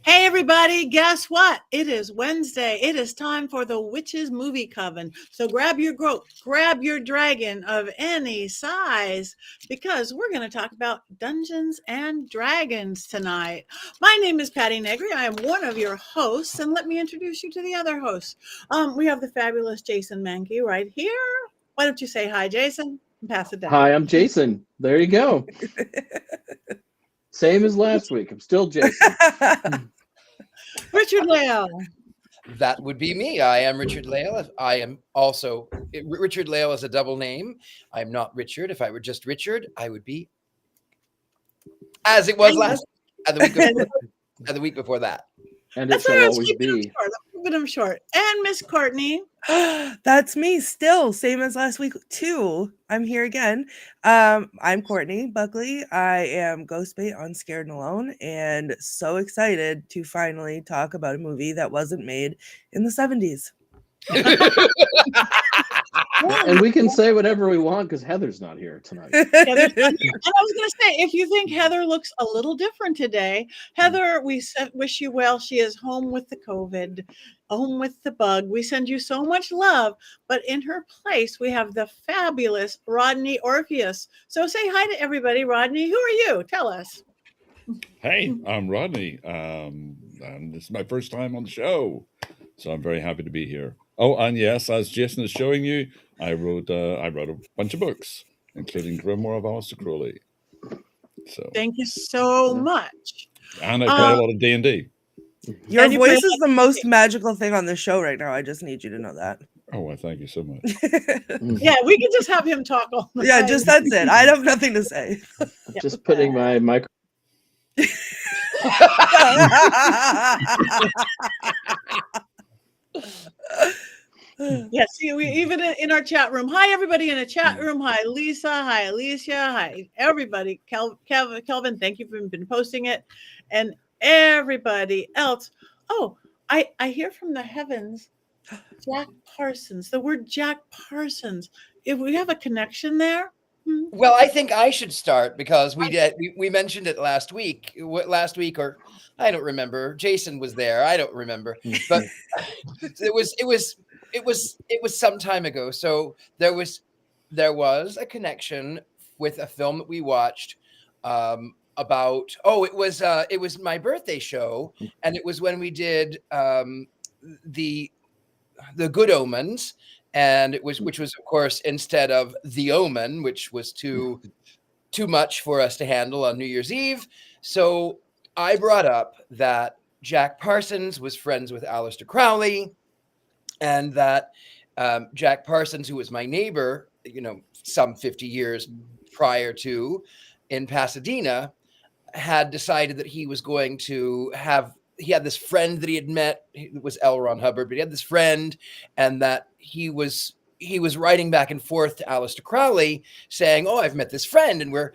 Hey, everybody, guess what? It is Wednesday. It is time for the Witches Movie Coven. So grab your goat, grab your dragon of any size, because we're going to talk about Dungeons and Dragons tonight. My name is Patti Negri. I am one of your hosts, and let me introduce you to the other hosts. We have the fabulous Jason Mankey right here. Why don't you say hi, Jason, and pass it down? Hi, I'm Jason. There you go. Same as last week. I'm still Jason. Richard-Lael. That would be me. I am Richard-Lael. I am also Richard-Lael is a double name. I'm not Richard. If I were just Richard, I would be as it was last and the week before that. And it shall always be. I'm short. And Miss Courtney. That's me still, same as last week too. I'm here again. I'm Courtney Buckley. I am Ghostbait on Scared and Alone, and so excited to finally talk about a movie that wasn't made in the 70s. And we can say whatever we want because Heather's not here tonight. And I was going to say, if you think Heather looks a little different today, Heather, we wish you well. She is home with the COVID, home with the bug. We send you so much love, but in her place, we have the fabulous Rodney Orpheus. So say hi to everybody. Rodney, who are you? Tell us. Hey, I'm Rodney. And this is my first time on the show, so I'm very happy to be here. Oh, and yes, as Jason is showing you, I wrote a bunch of books, including Grimoire of Aleister Crowley. So thank you so much. And I play a lot of D&D. Your voice is the most magical thing on the show right now. I just need you to know that. Oh, well, thank you so much. Yeah, we can just have him talk all the time. Just that's it. I have nothing to say. Just putting my micro. Yes, we even in our chat room. Hi, everybody in the chat room. Hi, Lisa. Hi, Alicia. Hi, everybody. Kelvin, thank you for been posting it, and everybody else. Oh, I hear from the heavens, Jack Parsons. The word Jack Parsons. If we have a connection there. Well, I think I should start because we mentioned it last week, or I don't remember. Jason was there. I don't remember, but it was some time ago. So there was a connection with a film that we watched about. Oh, it was my birthday show, and it was when we did the Good Omens. And which was, of course, instead of The Omen, which was too much for us to handle on New Year's Eve. So I brought up that Jack Parsons was friends with Aleister Crowley, and that Jack Parsons, who was my neighbor, some 50 years prior to in Pasadena, had decided that he was going to have. He had this friend that he had met. It was L. Ron Hubbard, but he had this friend, and that he was writing back and forth to Aleister Crowley, saying, "Oh, I've met this friend, and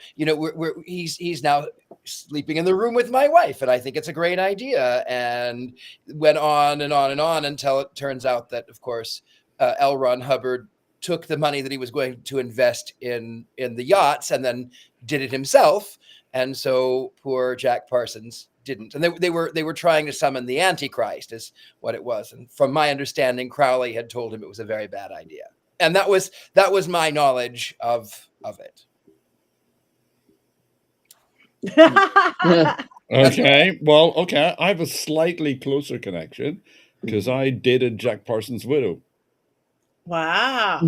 he's now sleeping in the room with my wife, and I think it's a great idea." And went on and on and on until it turns out that, of course, L. Ron Hubbard took the money that he was going to invest in the yachts and then did it himself, and so poor Jack Parsons didn't. And they were trying to summon the Antichrist is what it was. And from my understanding, Crowley had told him it was a very bad idea. And that was my knowledge of it. Okay. Well, okay. I have a slightly closer connection because I dated Jack Parsons' widow. Wow.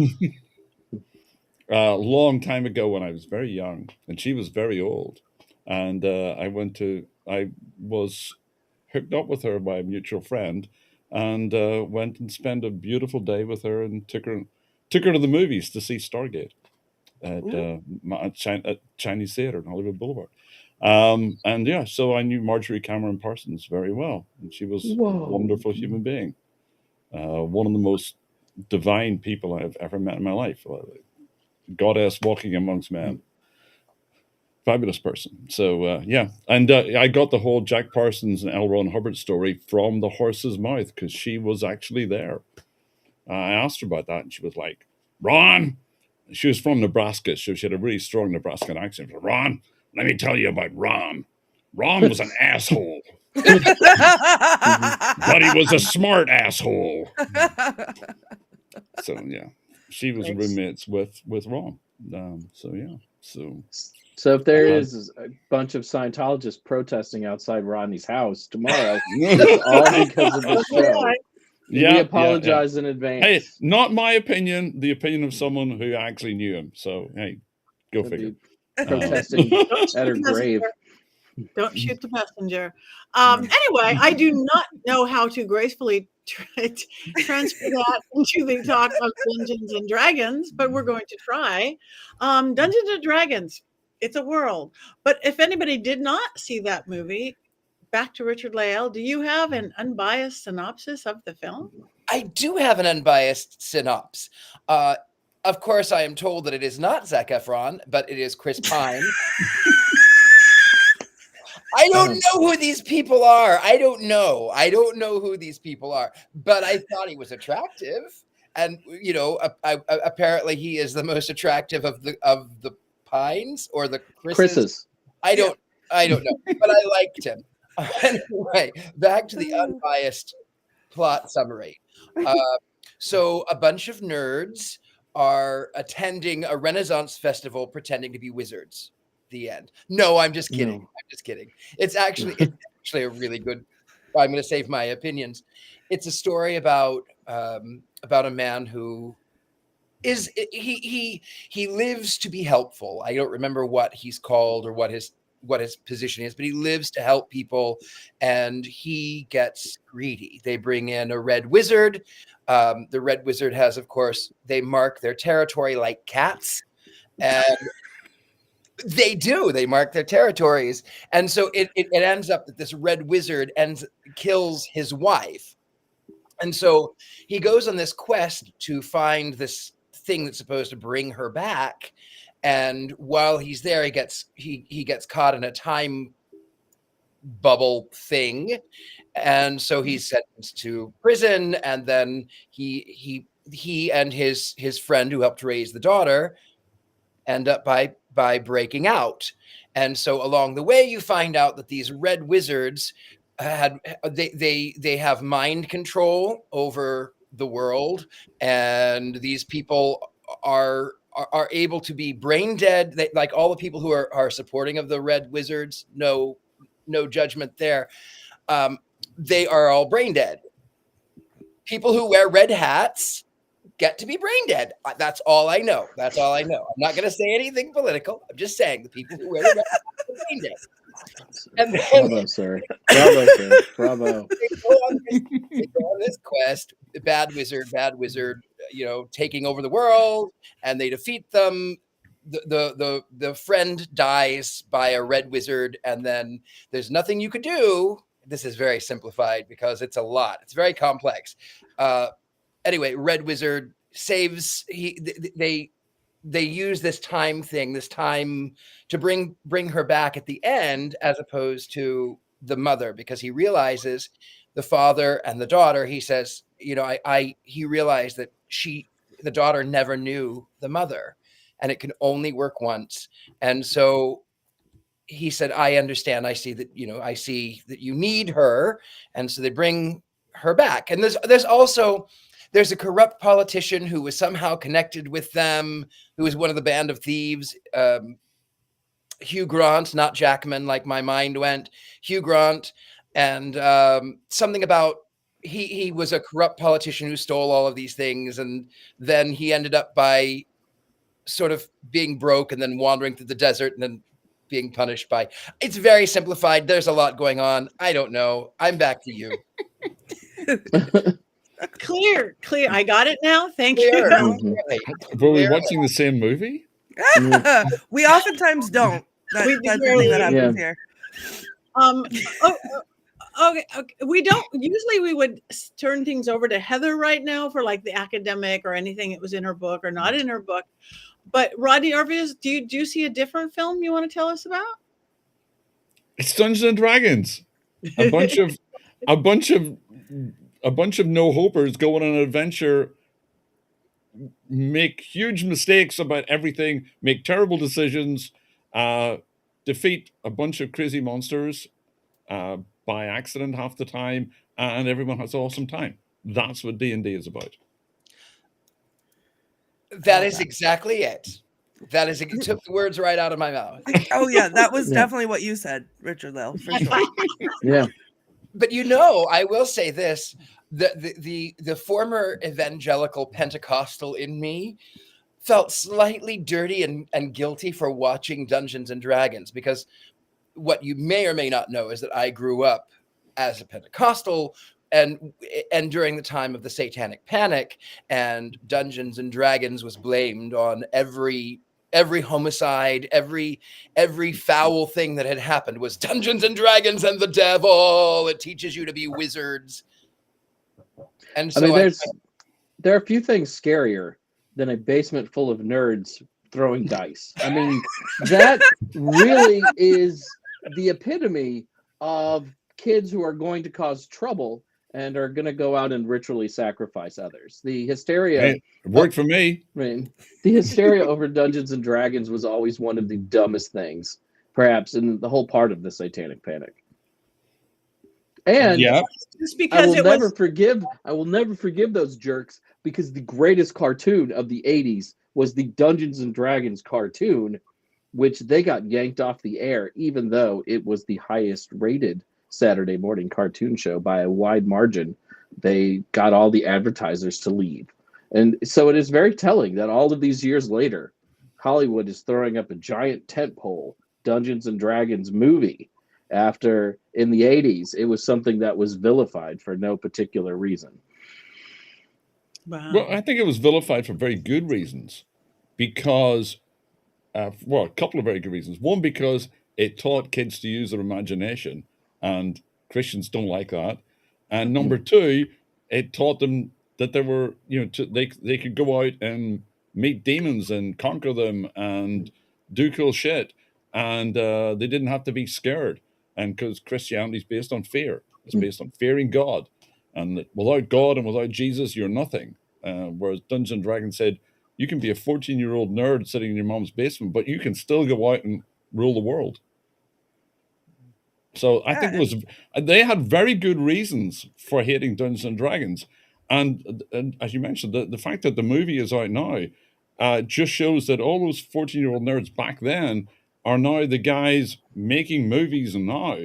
A long time ago when I was very young, and she was very old. And I was hooked up with her by a mutual friend, and went and spent a beautiful day with her, and took her to the movies to see Stargate at Chinese Theater in Hollywood Boulevard. And yeah, so I knew Marjorie Cameron Parsons very well, and she was a wonderful human being, one of the most divine people I've ever met in my life, goddess walking amongst men. Fabulous person. So yeah, and I got the whole Jack Parsons and L. Ron Hubbard story from the horse's mouth because she was actually there. I asked her about that, and she was like, "Ron," she was from Nebraska, so she had a really strong Nebraskan accent. "Ron, let me tell you about Ron. Ron was an asshole." But he was a smart asshole. So yeah, she was roommates with Ron. So yeah, So if there is a bunch of Scientologists protesting outside Rodney's house tomorrow, it's all because of the show. Yeah, we apologize in advance. Hey, not my opinion, the opinion of someone who actually knew him. So hey, go figure. Protesting at her grave. Don't shoot the messenger. Anyway, I do not know how to gracefully transfer that into the talk of Dungeons and Dragons, but we're going to try. Dungeons and Dragons, it's a world. But if anybody did not see that movie, back to Richard-Lael, do you have an unbiased synopsis of the film? I do have an unbiased synopsis. Of course, I am told that it is not Zac Efron, but it is Chris Pine. I don't know who these people are. I don't know who these people are. But I thought he was attractive, and apparently he is the most attractive of the Pines or the Chris's. I don't know, but I liked him. Anyway, back to the unbiased plot summary. So a bunch of nerds are attending a Renaissance festival pretending to be wizards. The end. No, I'm just kidding. No. I'm just kidding. It's actually a really good. I'm going to save my opinions. It's a story about a man who is he lives to be helpful. I don't remember what he's called or what his position is, but he lives to help people, and he gets greedy. They bring in a red wizard. The red wizard has, of course, they mark their territory like cats, and they mark their territories. And so it ends up that this red wizard kills his wife. And so he goes on this quest to find this thing that's supposed to bring her back. And while he's there, he gets caught in a time bubble thing. And so he's sentenced to prison. And then he and his friend who helped raise the daughter end up by breaking out. And so along the way, you find out that these red wizards they have mind control over the world, and these people are able to be brain dead. Like all the people who are supporting of the red wizards, no judgment there. They are all brain dead. People who wear red hats get to be brain dead. That's all I know. I'm not going to say anything political. I'm just saying the people who wear the red hats are brain dead. And then, bravo, sir. Bravo, sir. Bravo. They go on this quest. Bad wizard, taking over the world, and they defeat them. The friend dies by a red wizard, and then there's nothing you could do. This is very simplified because it's a lot. It's very complex. Anyway, red wizard saves. They use this time to bring her back at the end, as opposed to the mother, because he realizes the father and the daughter. He says, he realized that the daughter never knew the mother, and it can only work once. And so he said, I understand. I see that you need her. And so they bring her back. And there's a corrupt politician who was somehow connected with them, who was one of the band of thieves. Hugh Grant, not Jackman, like my mind went. Hugh Grant, and something about he was a corrupt politician who stole all of these things, and then he ended up by sort of being broke and then wandering through the desert and then being punished by. It's very simplified. There's a lot going on. I don't know. I'm back to you. Clear. I got it now. Thank you. Were we watching the same movie? We oftentimes don't. That's the thing that happens here. Okay. We don't usually. We would turn things over to Heather right now for like the academic or anything that was in her book or not in her book. But Rodney Orpheus, do you see a different film you want to tell us about? It's Dungeons and Dragons. A bunch of no-hopers go on an adventure, make huge mistakes about everything, make terrible decisions, defeat a bunch of crazy monsters, by accident half the time, and everyone has an awesome time. That's what D&D is about. That is exactly it. That is, it took the words right out of my mouth. Oh yeah, that was Yeah. definitely what you said, Richard-Lael, for sure. Yeah. But I will say this: the former evangelical Pentecostal in me felt slightly dirty and guilty for watching Dungeons and Dragons, because what you may or may not know is that I grew up as a Pentecostal and during the time of the Satanic Panic, and Dungeons and Dragons was blamed on every homicide, every foul thing that had happened was Dungeons and Dragons and the devil. It teaches you to be wizards. And so there are a few things scarier than a basement full of nerds throwing dice. I mean, that really is the epitome of kids who are going to cause trouble and are going to go out and ritually sacrifice others. The hysteria... Hey, it worked for me. I mean, the hysteria over Dungeons and Dragons was always one of the dumbest things, perhaps, in the whole part of the Satanic Panic. And Yeah, Just I because will it never was forgive those jerks, because the greatest cartoon of the 80s was the Dungeons and Dragons cartoon, which they got yanked off the air, even though it was the highest rated Saturday morning cartoon show by a wide margin. They got all the advertisers to leave. And so it is very telling that all of these years later, Hollywood is throwing up a giant tentpole Dungeons and Dragons movie, after in the 80s it was something that was vilified for no particular reason. wow. well, I think it was vilified for very good reasons, because, a couple of very good reasons. One, because it taught kids to use their imagination, and Christians don't like that. And number two, it taught them that they were, they could go out and meet demons and conquer them and do cool shit, and they didn't have to be scared. And because Christianity is based on fear, it's based on fearing God, and without God and without Jesus, you're nothing. Whereas Dungeons and Dragons said, you can be a 14-year-old nerd sitting in your mom's basement, but you can still go out and rule the world. So I think they had very good reasons for hating Dungeons and Dragons. And as you mentioned, the fact that the movie is out now just shows that all those 14-year-old nerds back then are now the guys making movies now.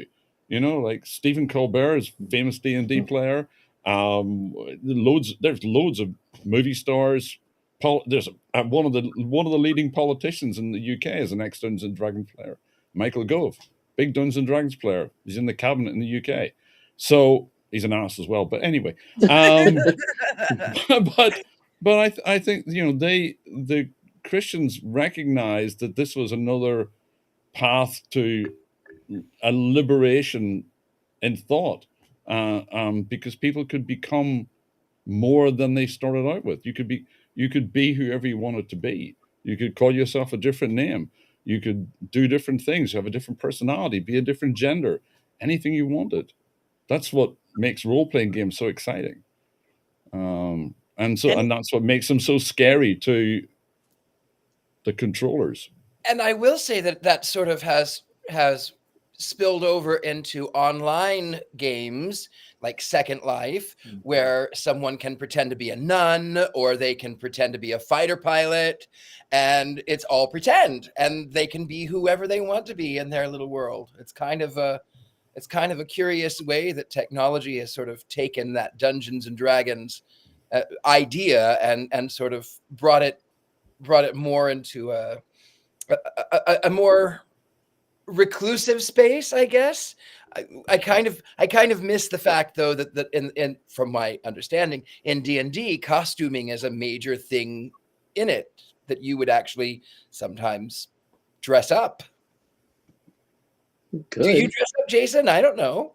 Like Stephen Colbert is a famous D&D player. There's loads of movie stars. There's one of the leading politicians in the UK is an ex-Dungeons and Dragons player, Michael Gove. Big Dungeons and Dragons player. He's in the cabinet in the UK. So he's an ass as well. But anyway, but I think, the Christians recognized that this was another path to a liberation in thought, because people could become more than they started out with. You could be whoever you wanted to be. You could call yourself a different name. You could do different things, have a different personality, be a different gender, anything you wanted. That's what makes role-playing games so exciting. And that's what makes them so scary to the controllers. And I will say that sort of has spilled over into online games like Second Life, where someone can pretend to be a nun, or they can pretend to be a fighter pilot, and it's all pretend, and they can be whoever they want to be in their little world. It's kind of a curious way that technology has sort of taken that Dungeons and Dragons idea and sort of brought it more into a more reclusive space, I guess. I kind of miss the fact, though, that in from my understanding, in D&D, costuming is a major thing in it, that you would actually sometimes dress up. Good. Do you dress up, Jason? I don't know.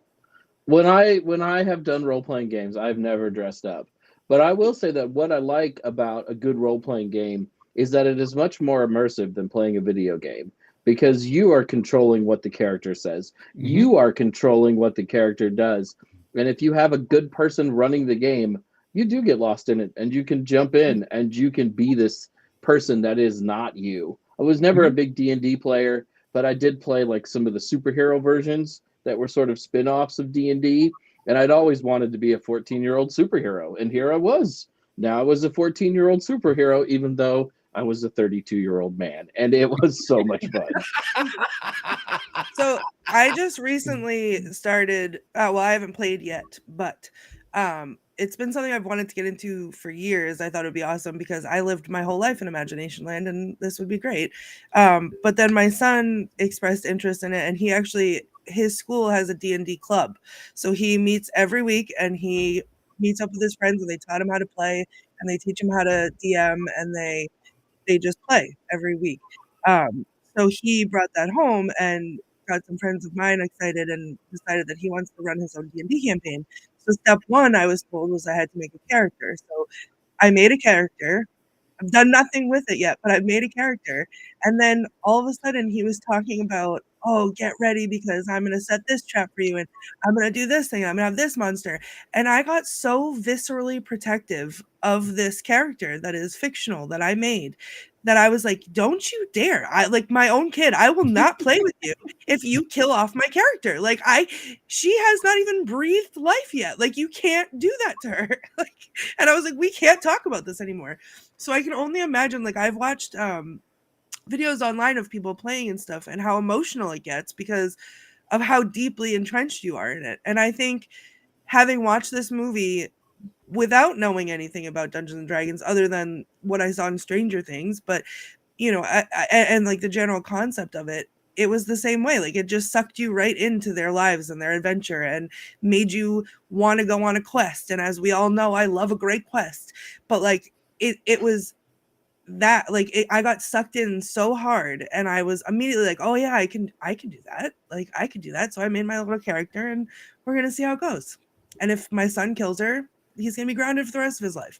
When I have done role-playing games, I've never dressed up. But I will say that what I like about a good role-playing game is that it is much more immersive than playing a video game, because you are controlling what the character says. Mm-hmm. You are controlling what the character does. And if you have a good person running the game, you do get lost in it, and you can jump in and you can be this person that is not you. I was never a big D&D player, but I did play like some of the superhero versions, that were sort of spin-offs of D&D, and I'd always wanted to be a 14-year-old superhero, and here I was. Now I was a 14-year-old superhero, even though I was a 32-year-old man, and it was so much fun. So I just recently started. Well, I haven't played yet, but it's been something I've wanted to get into for years. I thought it'd be awesome because I lived my whole life in Imagination Land, and this would be great. But then my son expressed interest in it, and his school has a D&D club, so he meets every week, and he meets up with his friends, and they taught him how to play, and they teach him how to DM, and they just play every week. So he brought that home and got some friends of mine excited and decided that he wants to run his own D&D campaign. So step one, I was told, was I had to make a character. So I made a character. I've done nothing with it yet, but I've made a character. And then all of a sudden he was talking about, oh, get ready because I'm going to set this trap for you and I'm going to do this thing. I'm going to have this monster. And I got so viscerally protective of this character that is fictional that I made that I was like, don't you dare. I like my own kid. I will not play with you if you kill off my character. Like she has not even breathed life yet. Like you can't do that to her. And I was like, we can't talk about this anymore. So I can only imagine, like I've watched videos online of people playing and stuff and how emotional it gets because of how deeply entrenched you are in it. And I think having watched this movie without knowing anything about Dungeons and Dragons other than what I saw in Stranger Things, but and like the general concept of it, it was the same way. Like it just sucked you right into their lives and their adventure and made you want to go on a quest. And as we all know, I love a great quest, but like it was that like I got sucked in so hard and I was immediately like, oh yeah, I can do that. Like I could do that. So I made my little character and we're going to see how it goes. And if my son kills her, he's going to be grounded for the rest of his life.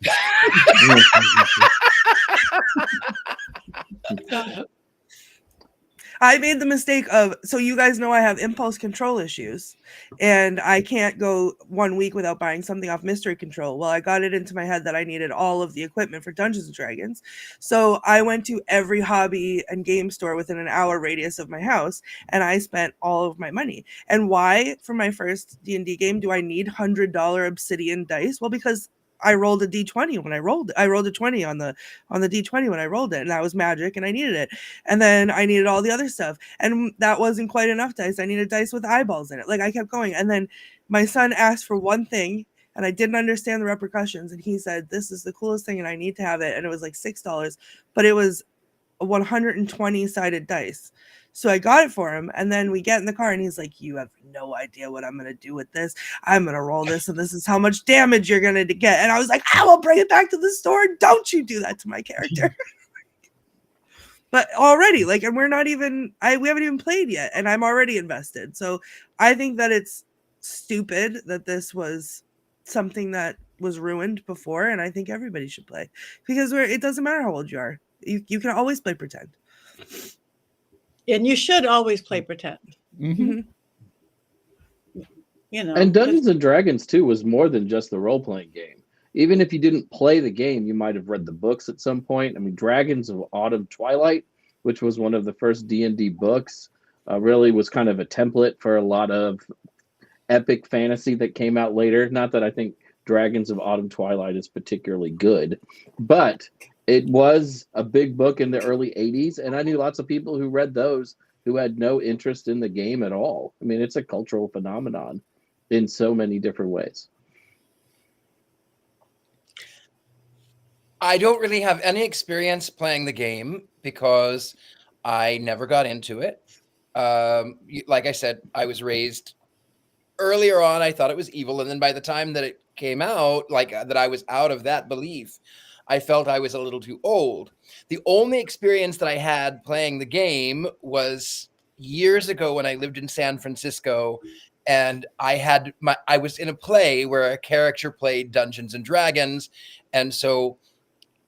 I made the mistake of, so you guys know I have impulse control issues and I can't go 1 week without buying something off Mystery Control. Well, I got it into my head that I needed all of the equipment for Dungeons and Dragons. So I went to every hobby and game store within an hour radius of my house and I spent all of my money. And why, for my first D&D game, do I need $100 obsidian dice? Well, because I rolled a D20 when I rolled it. I rolled a 20 on the D20 when I rolled it, and that was magic, and I needed it. And then I needed all the other stuff, and that wasn't quite enough dice. I needed dice with eyeballs in it. Like I kept going, and then my son asked for one thing, and I didn't understand the repercussions, and he said, "This is the coolest thing, and I need to have it." And it was like $6, but it was a 120 sided dice. So I got it for him, and then we get in the car, and he's like, "You have no idea what I'm going to do with this. I'm going to roll this, and this is how much damage you're going to get." And I was like, "I will bring it back to the store. Don't you do that to my character." But already, like, and we're not even, we haven't even played yet, and I'm already invested. So I think that it's stupid that this was something that was ruined before, and I think everybody should play because it doesn't matter how old you are. You can always play pretend. And you should always play pretend. Mm-hmm. You know, and Dungeons and Dragons too was more than just the role-playing game. Even if you didn't play the game, you might have read the books at some point. I mean, Dragons of Autumn Twilight, which was one of the first D&D books, really was kind of a template for a lot of epic fantasy that came out later. Not that I think Dragons of Autumn Twilight is particularly good, but it was a big book in the early 80s, and I knew lots of people who read those who had no interest in the game at all. I mean, it's a cultural phenomenon in so many different ways. I don't really have any experience playing the game because I never got into it. Like I said, I was raised earlier on. I thought it was evil. And then by the time that it came out, like that I was out of that belief, I felt I was a little too old. The only experience that I had playing the game was years ago when I lived in San Francisco, and I was in a play where a character played Dungeons and Dragons. And so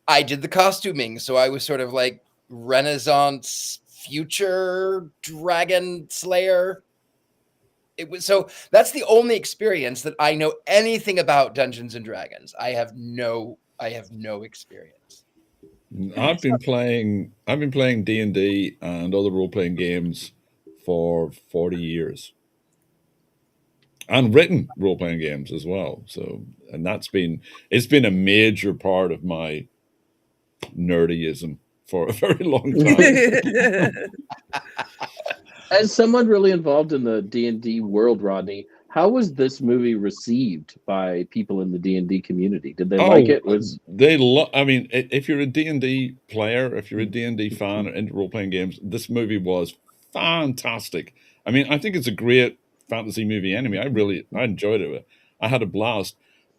I did the costuming. So I was sort of like Renaissance future dragon slayer. So that's the only experience that I know anything about Dungeons and Dragons. I have no experience. I've been playing D&D and other role-playing games for 40 years. and written role-playing games as well. So, and it's been a major part of my nerdyism for a very long time. As someone really involved in the D&D world, Rodney, how was this movie received by people in the D&D community? Did they like it? I mean, if you're a D&D player, if you're a D&D fan or into role-playing games, this movie was fantastic. I mean, I think it's a great fantasy movie anyway. I enjoyed it. I had a blast.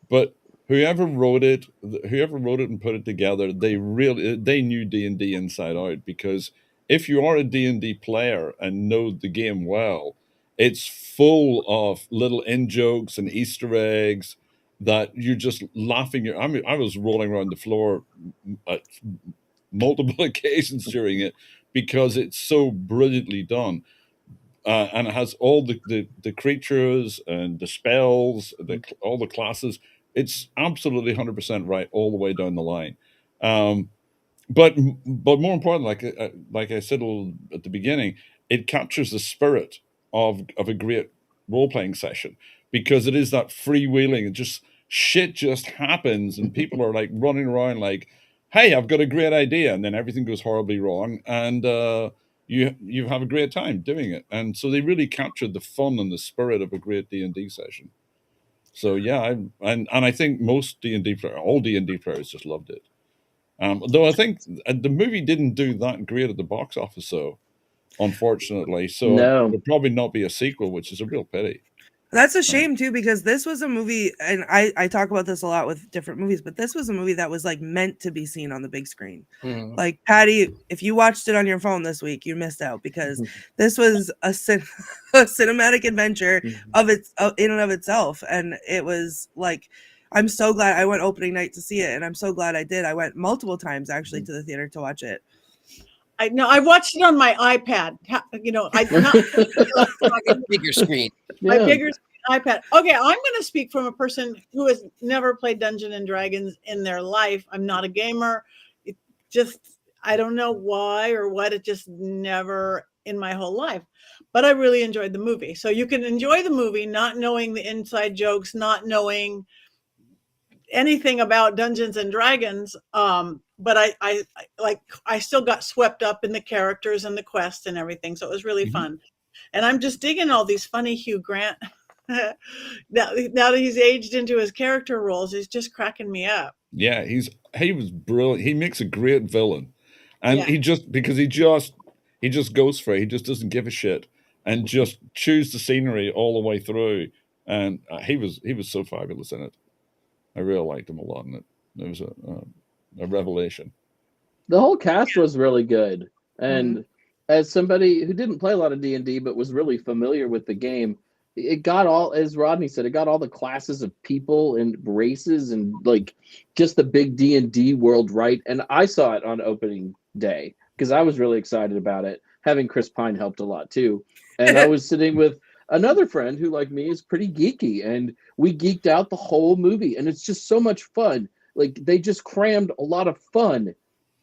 But whoever wrote it and put it together, they knew D&D inside out, because if you are a D&D player and know the game well, it's full of little in-jokes and Easter eggs that you're just laughing. I mean, I was rolling around the floor at multiple occasions during it because it's so brilliantly done. And it has all the creatures and the spells, all the classes. It's absolutely 100% right all the way down the line. But more important, like I said at the beginning, it captures the spirit of a great role-playing session, because it is that freewheeling. Shit just happens, and people are like running around like, "Hey, I've got a great idea," and then everything goes horribly wrong, and you have a great time doing it. And so they really captured the fun and the spirit of a great D&D session. So yeah, I think most D&D players, all D&D players, just loved it. Though I think the movie didn't do that great at the box office, so unfortunately, so No. there'll probably not be a sequel, which is a real pity. That's a shame too, because this was a movie, and I talk about this a lot with different movies, but this was a movie that was like meant to be seen on the big screen. Like, Patty, if you watched it on your phone this week, you missed out, because this was a cinematic adventure of its in and of itself, and it was like, I'm so glad I went opening night to see it, and I'm so glad I did. I went multiple times actually to the theater to watch it. I know I watched it on my iPad. Bigger screen. My bigger iPad. Okay, I'm going to speak from a person who has never played Dungeons and Dragons in their life. I'm not a gamer. It just, I don't know why or what. It just never in my whole life. But I really enjoyed the movie. So you can enjoy the movie not knowing the inside jokes, not knowing anything about Dungeons and Dragons. But I still got swept up in the characters and the quest and everything. So it was really fun. And I'm just digging all these funny Hugh Grant. now that he's aged into his character roles, he's just cracking me up. Yeah, he was brilliant. He makes a great villain. And Yeah. he just goes for it. He just doesn't give a shit and just chews the scenery all the way through. And he was so fabulous in it. I really liked him a lot in it. It was a revelation. The whole cast was really good. And as somebody who didn't play a lot of D&D but was really familiar with the game, it got all, as Rodney said, it got all the classes of people and races and like just the big D&D world right. And I saw it on opening day because I was really excited about it. Having Chris Pine helped a lot too. And I was sitting with another friend who, like me, is pretty geeky, and we geeked out the whole movie. And it's just so much fun. Like, they just crammed a lot of fun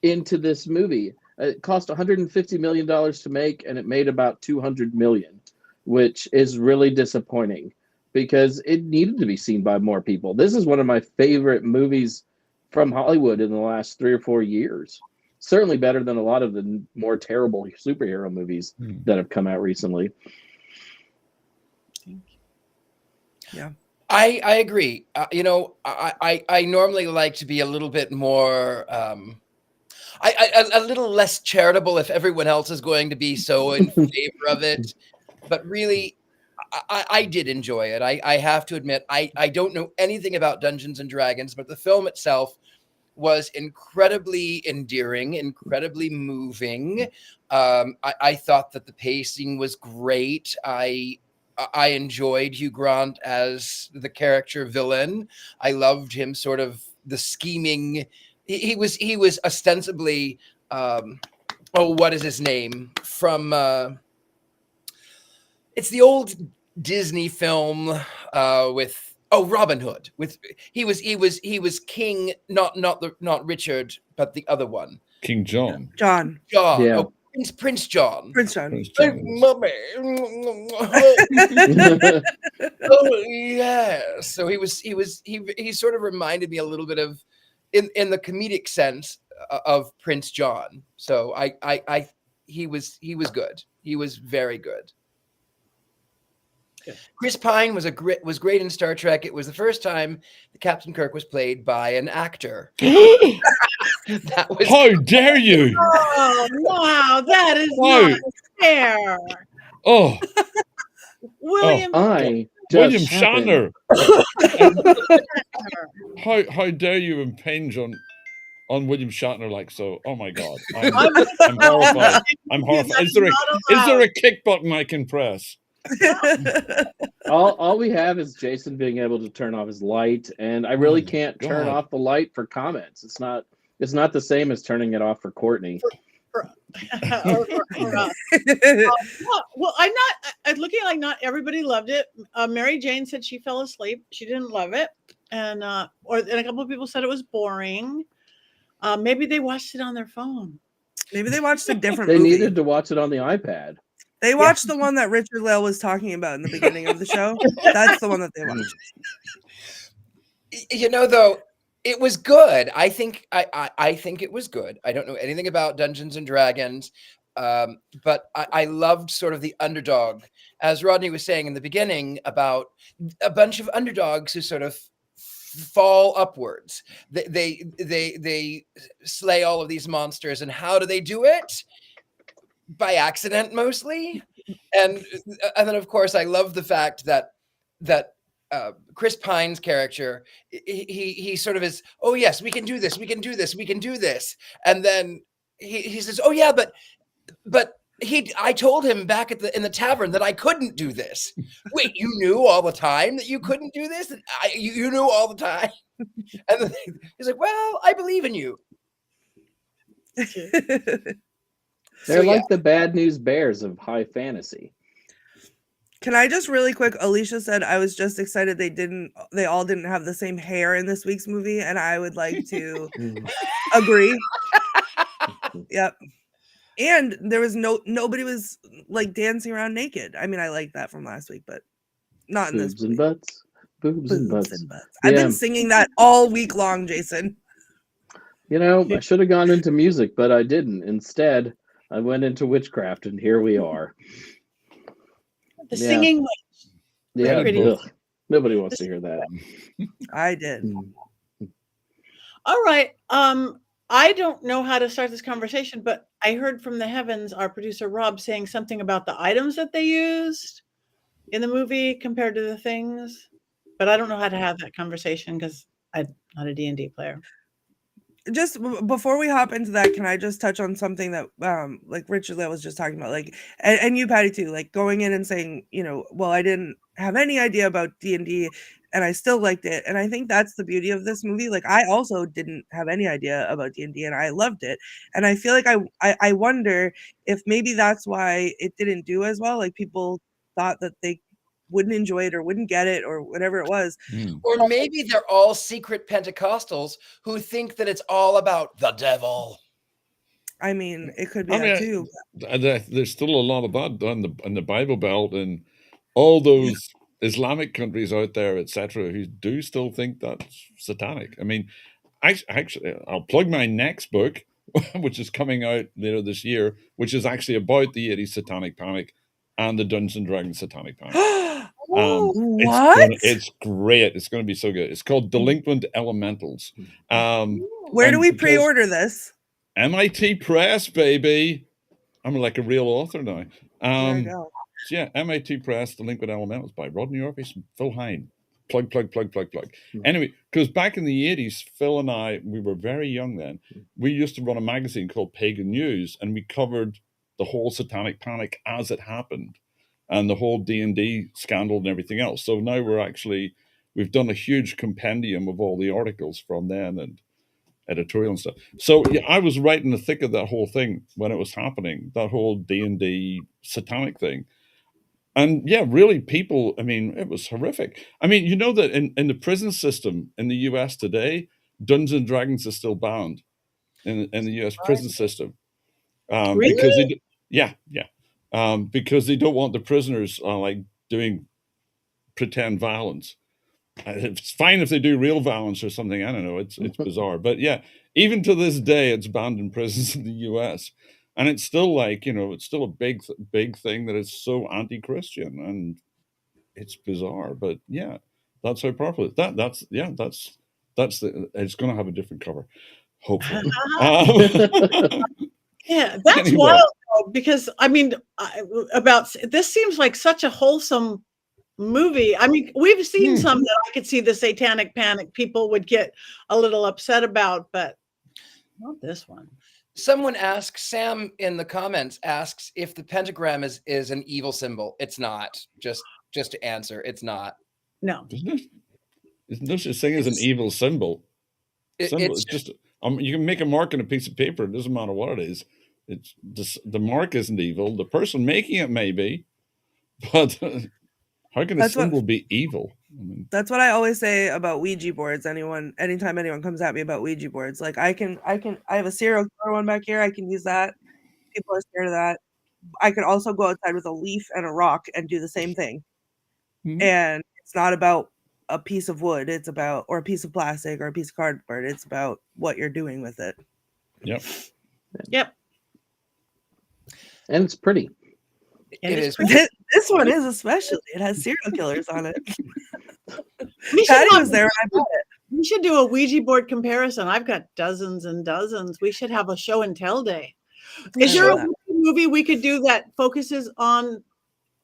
into this movie. It cost $150 million to make, and it made about $200 million, which is really disappointing because it needed to be seen by more people. This is one of my favorite movies from Hollywood in the last 3 or 4 years. Certainly better than a lot of the more terrible superhero movies that have come out recently. Yeah. I agree. I normally like to be a little bit more, a little less charitable if everyone else is going to be so in favor of it. But really, I did enjoy it. I have to admit, I don't know anything about Dungeons and Dragons, but the film itself was incredibly endearing, incredibly moving. I thought that the pacing was great. I enjoyed Hugh Grant as the character villain. I loved him, sort of the scheming. He was ostensibly, what is his name from? It's the old Disney film with Robin Hood. He was King, not Richard, but the other one. King John. John. Yeah. Yeah. Oh, Prince John. Prince John. Prince Hey, John. mommy. Oh yes. So he sort of reminded me a little bit of in the comedic sense of Prince John. So he was good. He was very good. Yeah. Chris Pine was great in Star Trek. It was the first time that Captain Kirk was played by an actor. That was How dare you? Oh, wow, that is Whoa. not fair. Oh, William I William just happened. Shatner. How dare you impinge on William Shatner like so? Oh my God, I'm horrified. I'm horrified. Is there a kick button I can press? All we have is Jason being able to turn off his light, and I really Oh my can't turn God. off the light for comments. It's not the same as turning it off for Courtney. or us. Well, I'm looking like not everybody loved it. Mary Jane said she fell asleep. She didn't love it. And a couple of people said it was boring. Maybe they watched it on their phone. Maybe they watched a different They movie. needed to watch it on the iPad. They watched the one that Richard-Lael was talking about in the beginning of the show. That's the one that they watched. You know, though, it was good. I think it was good. I don't know anything about Dungeons and Dragons, but I loved sort of the underdog, as Rodney was saying in the beginning about a bunch of underdogs who sort of fall upwards. They slay all of these monsters, and how do they do it? By accident, mostly. And then, of course, I love the fact that Chris Pine's character, he sort of is, oh yes, we can do this, we can do this, we can do this, and then he says, oh yeah, but I told him back in the tavern that I couldn't do this. Wait, you knew all the time that you couldn't do this? You knew all the time? And then he's like, well, I believe in you. They're like the Bad News Bears of high fantasy. Can I just really quick? Alicia said I was just excited they all didn't have the same hair in this week's movie, and I would like to agree. Yep. And there was nobody was like dancing around naked. I mean, I like that from last week, but not in this Boobs and movie. butts. Boobs and butts. I've been singing that all week long, Jason. You know, I should have gone into music, but I didn't. Instead, I went into witchcraft, and here we are. The singing witch. Yeah, Pretty. nobody wants to hear that. I did. All right. I don't know how to start this conversation, but I heard from the heavens our producer Rob saying something about the items that they used in the movie compared to the things, but I don't know how to have that conversation because I'm not a D&D player. Just before we hop into that, can I just touch on something that like Richard-Lael was just talking about, like, and you, Patty, too, like going in and saying, you know, well, I didn't have any idea about D&D and I still liked it. And I think that's the beauty of this movie. Like, I also didn't have any idea about D&D and I loved it. And I feel like I wonder if maybe that's why it didn't do as well. Like, people thought that they wouldn't enjoy it or wouldn't get it or whatever it was. Or maybe they're all secret Pentecostals who think that it's all about the devil. I mean, it could be that too. There's still a lot of that on the Bible Belt and all those Islamic countries out there, etc., who do still think that's satanic. I mean, actually, I'll plug my next book, which is coming out later this year, which is actually about the 80s satanic panic and the Dungeons and Dragons satanic panic. What? It's great. It's going to be so good. It's called Delinquent Elementals. Where do we pre-order this? MIT Press, baby. I'm like a real author now. There we go. So yeah, MIT Press, Delinquent Elementals by Rodney Orpheus and Phil Hine. Plug. Anyway, because back in the 80s, Phil and I, we were very young then. We used to run a magazine called Pagan News, and we covered the whole satanic panic as it happened and the whole D&D scandal and everything else. So now we've done a huge compendium of all the articles from then and editorial and stuff. So yeah, I was right in the thick of that whole thing when it was happening, that whole D&D satanic thing. And yeah, really people, I mean, it was horrific. I mean, you know that in the prison system in the US today, Dungeons and Dragons is still banned in the US prison system. Really? because because they don't want the prisoners like doing pretend violence. It's fine if they do real violence or something. I don't know. It's bizarre, but yeah, even to this day, it's banned in prisons in the U.S. And it's still like, it's still a big thing that is so anti-Christian, and it's bizarre. But yeah, that's how powerful it is. It's going to have a different cover, hopefully. Yeah, that's Anyway. wild though, because I mean, about this seems like such a wholesome movie. I mean, we've seen some that I could see the satanic panic people would get a little upset about, but not this one. Someone asks, Sam in the comments asks if the pentagram is an evil symbol. It's not. Just to answer, it's not. No. There's no such thing as an evil symbol. It's just you can make a mark on a piece of paper. It doesn't matter what it is. It's the mark isn't evil. The person making it may be, but how can a symbol be evil? I mean, that's what I always say about Ouija boards. Anytime anyone comes at me about Ouija boards, like I have a serial killer one back here. I can use that. People are scared of that. I could also go outside with a leaf and a rock and do the same thing. And it's not about a piece of wood. It's about, or a piece of plastic or a piece of cardboard. It's about what you're doing with it. Yep. And it's pretty. It is. This one is especially. It has serial killers on it. Patty was there when I bought it. We should do a Ouija board comparison. I've got dozens and dozens. We should have a show and tell day. Is there a movie we could do that focuses on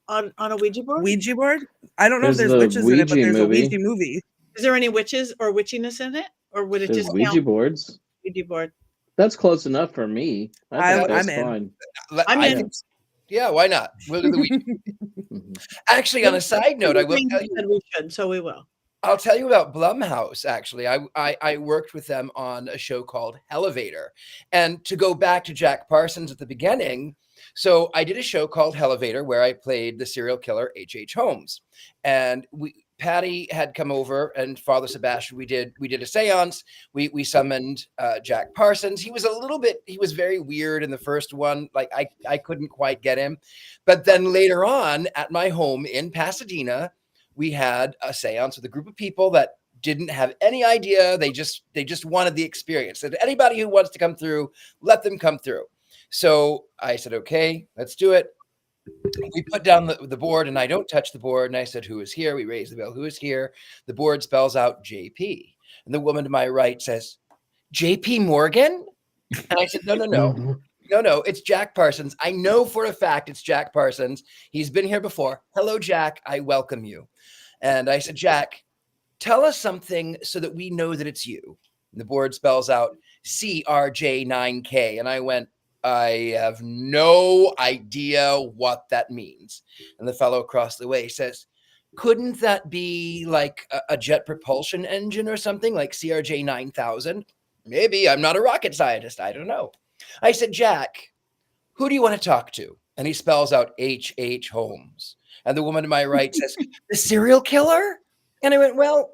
a Ouija board? Ouija board? I don't know if there's witches in it, but there's a Ouija movie. Is there any witches or witchiness in it, or would it just Ouija boards? Ouija board. That's close enough for me. I'm fine. I'm in. Yeah, why not? We'll do the Ouija. Actually, on a side note, I will tell you. We should, so we will. I'll tell you about Blumhouse, actually. I worked with them on a show called Hither-Thither. And to go back to Jack Parsons at the beginning, so I did a show called Hither-Thither where I played the serial killer H.H. Holmes. And Patti had come over, and Father Sebastian, we did a seance. We summoned Jack Parsons. He was very weird in the first one. Like I couldn't quite get him. But then later on at my home in Pasadena, we had a seance with a group of people that didn't have any idea. They just wanted the experience. So anybody who wants to come through, let them come through. So I said, okay, let's do it. We put down the board, and I don't touch the board. And I said, who is here? We raised the bell. Who is here? The board spells out JP. And the woman to my right says, JP Morgan? And I said, no, it's Jack Parsons. I know for a fact it's Jack Parsons. He's been here before. Hello, Jack. I welcome you. And I said, Jack, tell us something so that we know that it's you. And the board spells out CRJ9K. And I went, I have no idea what that means. And the fellow across the way says, couldn't that be like a jet propulsion engine or something like CRJ 9000? Maybe. I'm not a rocket scientist. I don't know. I said, Jack, who do you want to talk to? And he spells out H.H. Holmes. And the woman to my right says, the serial killer? And I went, well,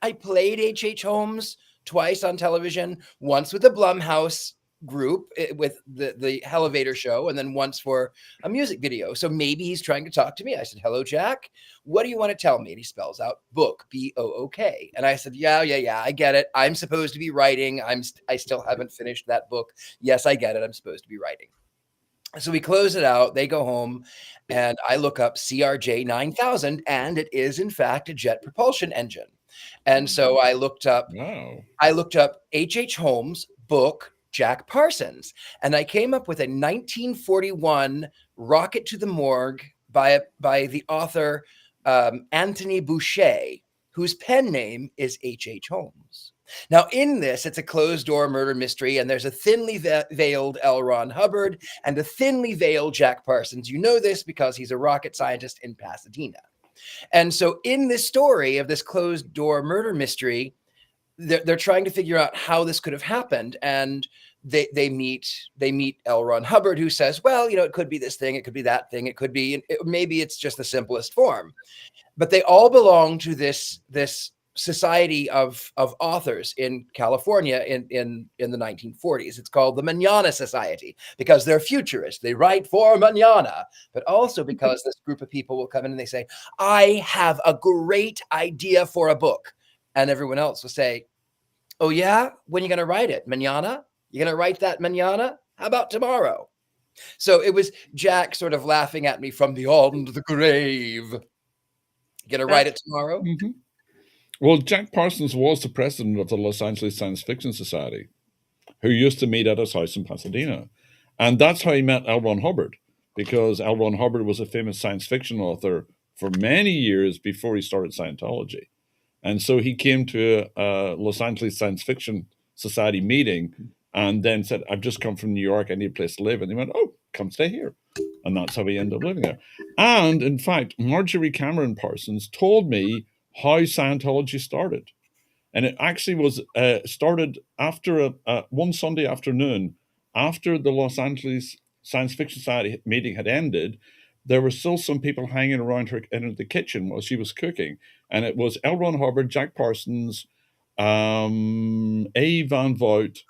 I played H.H. Holmes twice on television, once with the Blumhouse group with the Hither-Thither show, and then once for a music video. So maybe he's trying to talk to me. I said, hello, Jack. What do you want to tell me? And he spells out book, B-O-O-K. And I said, yeah, I get it. I'm supposed to be writing. I still haven't finished that book. Yes, I get it. I'm supposed to be writing. So we close it out. They go home, and I look up CRJ 9000, and it is in fact a jet propulsion engine. And so I looked up H.H. Holmes book, Jack Parsons, and I came up with a 1941 Rocket to the Morgue by the author Anthony Boucher, whose pen name is H.H. Holmes. Now, in this, it's a closed-door murder mystery, and there's a thinly veiled L. Ron Hubbard and a thinly veiled Jack Parsons. You know this because he's a rocket scientist in Pasadena. And so in this story of this closed-door murder mystery, they're trying to figure out how this could have happened, and they meet L. Ron Hubbard, who says, well, it could be this thing, it could be that thing, it could be maybe it's just the simplest form, but they all belong to this society of authors in California in the 1940s. It's called the Manana Society because they're futurists. They write for manana, but also because this group of people will come in and they say, I have a great idea for a book. And everyone else will say, oh yeah? When are you going to write it? Manana? You're going to write that manana? How about tomorrow? So it was Jack sort of laughing at me from beyond the grave. You going to write it tomorrow? Mm-hmm. Well, Jack Parsons was the president of the Los Angeles Science Fiction Society, who used to meet at his house in Pasadena. And that's how he met L. Ron Hubbard, because L. Ron Hubbard was a famous science fiction author for many years before he started Scientology. And so he came to a Los Angeles Science Fiction Society meeting and then said, I've just come from New York. I need a place to live. And he went, oh, come stay here. And that's how he ended up living there. And in fact, Marjorie Cameron Parsons told me how Scientology started. And it actually was started after one Sunday afternoon, after the Los Angeles Science Fiction Society meeting had ended. There were still some people hanging around her in the kitchen while she was cooking. And it was L. Ron Hubbard, Jack Parsons, A. Van Vogt,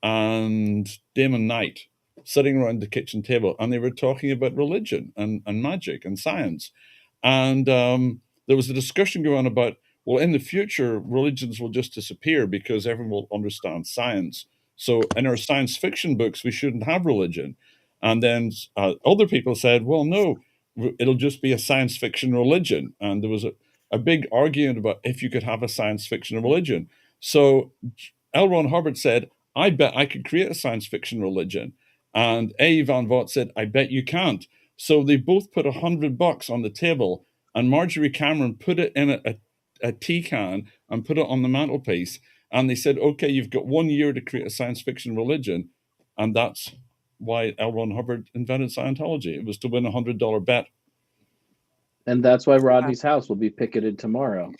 and Damon Knight sitting around the kitchen table. And they were talking about religion and magic and science. And there was a discussion going on about, well, in the future, religions will just disappear because everyone will understand science. So in our science fiction books, we shouldn't have religion. And then other people said, well, no, it'll just be a science fiction religion. And there was a big argument about if you could have a science fiction religion. So L. Ron Hubbard said, I bet I could create a science fiction religion. And A. Van Vogt said, I bet you can't. So they both put $100 on the table, and Marjorie Cameron put it in a tea can and put it on the mantelpiece. And they said, okay, you've got 1 year to create a science fiction religion. And that's why L. Ron Hubbard invented Scientology. It was to win a $100 bet. And that's why Rodney's house will be picketed tomorrow.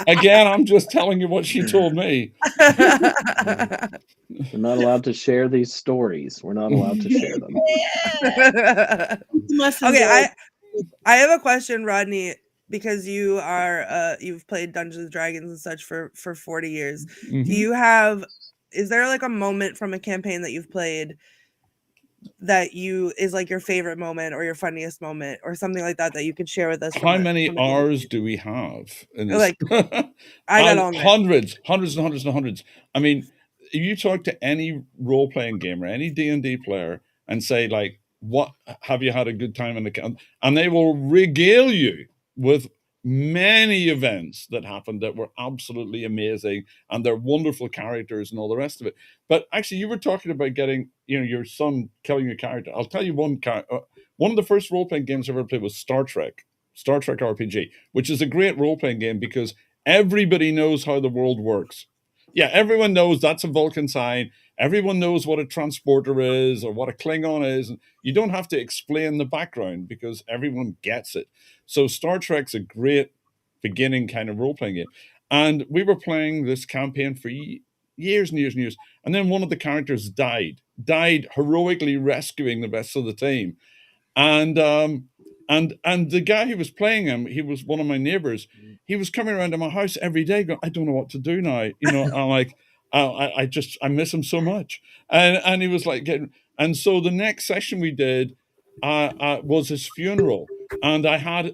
Again, I'm just telling you what she told me. We're not allowed to share these stories. We're not allowed to share them. Okay, I have a question, Rodney, because you are you've played Dungeons and Dragons and such for 40 years. Mm-hmm. Do you have, is there like a moment from a campaign that you've played that is like your favorite moment or your funniest moment or something like that you could share with us? How many hours do we have in this? Like, I got all hundreds and hundreds. I mean, if you talk to any role-playing gamer, any D&D player, and say, like, what have you had a good time in the camp? And they will regale you with many events that happened that were absolutely amazing, and they're wonderful characters and all the rest of it. But actually, you were talking about getting, your son killing your character. I'll tell you one of the first role-playing games I ever played was Star Trek RPG, which is a great role-playing game because everybody knows how the world works. Yeah, everyone knows that's a Vulcan sign. Everyone knows what a transporter is or what a Klingon is. You don't have to explain the background because everyone gets it. So Star Trek's a great beginning kind of role-playing game. And we were playing this campaign for years and years and years. And then one of the characters died heroically rescuing the rest of the team. And the guy who was playing him, he was one of my neighbors. He was coming around to my house every day going, I don't know what to do now. I'm like, I miss him so much. And he was like, and so the next session we did was his funeral. And I had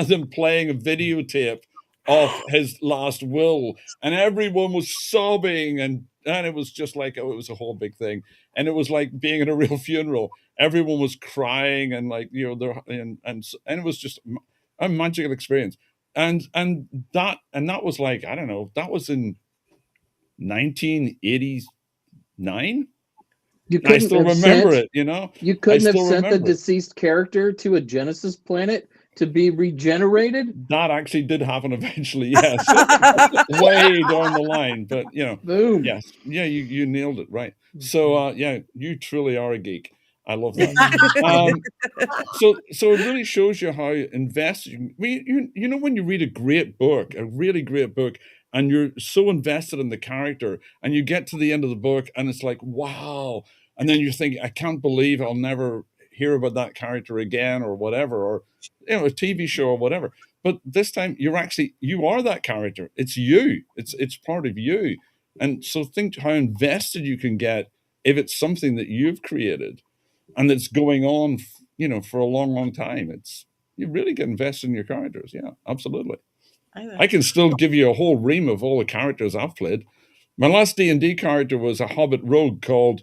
him playing a videotape of his last will, and everyone was sobbing, and it was just like, it was a whole big thing. And it was like being at a real funeral. Everyone was crying, and like, and it was just a magical experience. And that was like, I don't know, that was in 1989. I still remember it, You couldn't have sent the deceased character to a Genesis planet to be regenerated? That actually did happen eventually, yes. Way down the line, but boom. Yes. Yeah, you nailed it, right. So you truly are a geek. I love that. So it really shows you how invested when you read a really great book, and you're so invested in the character, and you get to the end of the book and it's like, wow. And then you're thinking, I can't believe I'll never hear about that character again or whatever, or a TV show or whatever. But this time you are that character. It's you. It's part of you. And so think how invested you can get if it's something that you've created and that's going on, for a long, long time. You really get invested in your characters. Yeah, absolutely. I can still give you a whole ream of all the characters I've played. My last D&D character was a Hobbit rogue who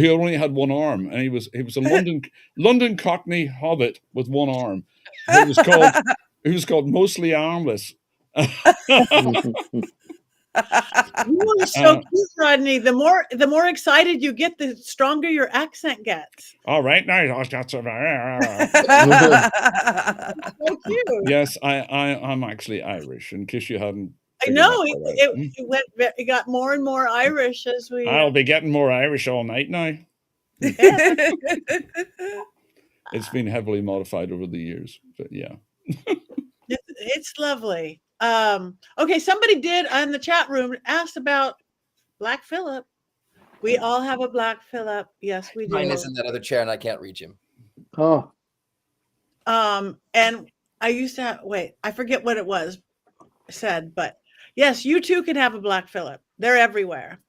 only had one arm, and he was a London Cockney Hobbit with one arm. It was called Mostly Armless. You are so cute, Rodney. The more excited you get, the stronger your accent gets. All right, now So cute. yes, I'm actually Irish. In case you hadn't. I know it got more and more Irish as we. I'll be getting more Irish all night now. Yeah. It's been heavily modified over the years, but yeah. It's lovely. Okay, somebody did in the chat room asked about Black Phillip. We all have a Black Phillip. Yes, we do. Mine is in that other chair, and I can't reach him. Oh. And I used to I forget what it was said, but yes, you too can have a Black Phillip. They're everywhere.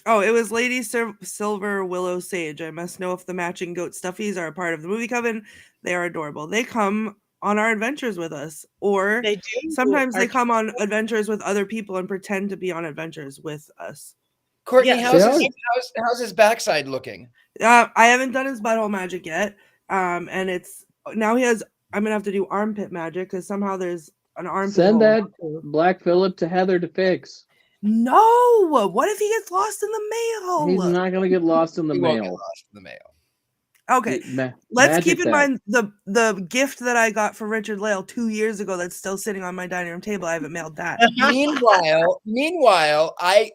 Oh, it was Lady Silver Willow Sage. I must know if the matching goat stuffies are a part of the movie coven. They are adorable. They come on our adventures with us, or they do. Sometimes they come on adventures with other people and pretend to be on adventures with us. Courtney, how's his backside looking? I haven't done his butthole magic yet. And it's now he has. I'm gonna have to do armpit magic because somehow there's an armpit. Send that Black Phillip to Heather to fix. No, what if he gets lost in the mail? He's not gonna get lost in the mail. Okay, let's keep in mind the gift that I got for Richard-Lael 2 years ago that's still sitting on my dining room table. I haven't mailed that. Meanwhile, I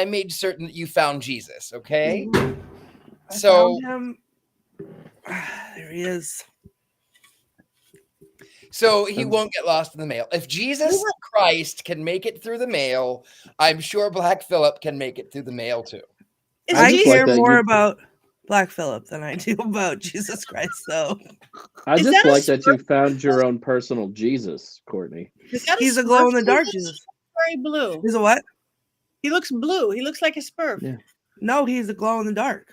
made certain that you found Jesus. Okay, I found him. There he is. So he won't get lost in the mail. If Jesus Christ can make it through the mail, I'm sure Black Phillip can make it through the mail too. I care more about Black Phillip than I do about Jesus Christ, though. I just like that you found your own personal Jesus, Courtney. He's a glow in the dark Jesus. Very blue. He's a what? He looks blue. He looks like a Smurf. Yeah. No, he's a glow in the dark.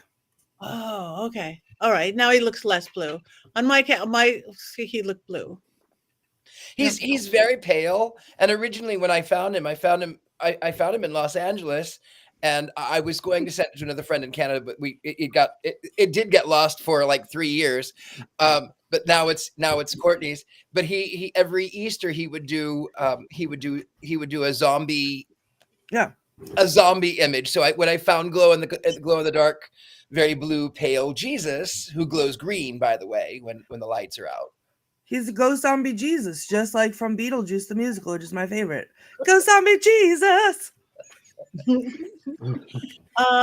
Oh, okay. All right. Now he looks less blue. On my he looked blue. He's very pale. And originally when I found him I found him in Los Angeles, and I was going to send it to another friend in Canada, but it did get lost for like 3 years. But now it's Courtney's. But he every Easter he would do a zombie. Yeah. A zombie image. So when I found glow in the dark, very blue, pale Jesus, who glows green, by the way, when the lights are out. He's a ghost zombie Jesus, just like from Beetlejuice the musical, which is my favorite. Ghost zombie Jesus.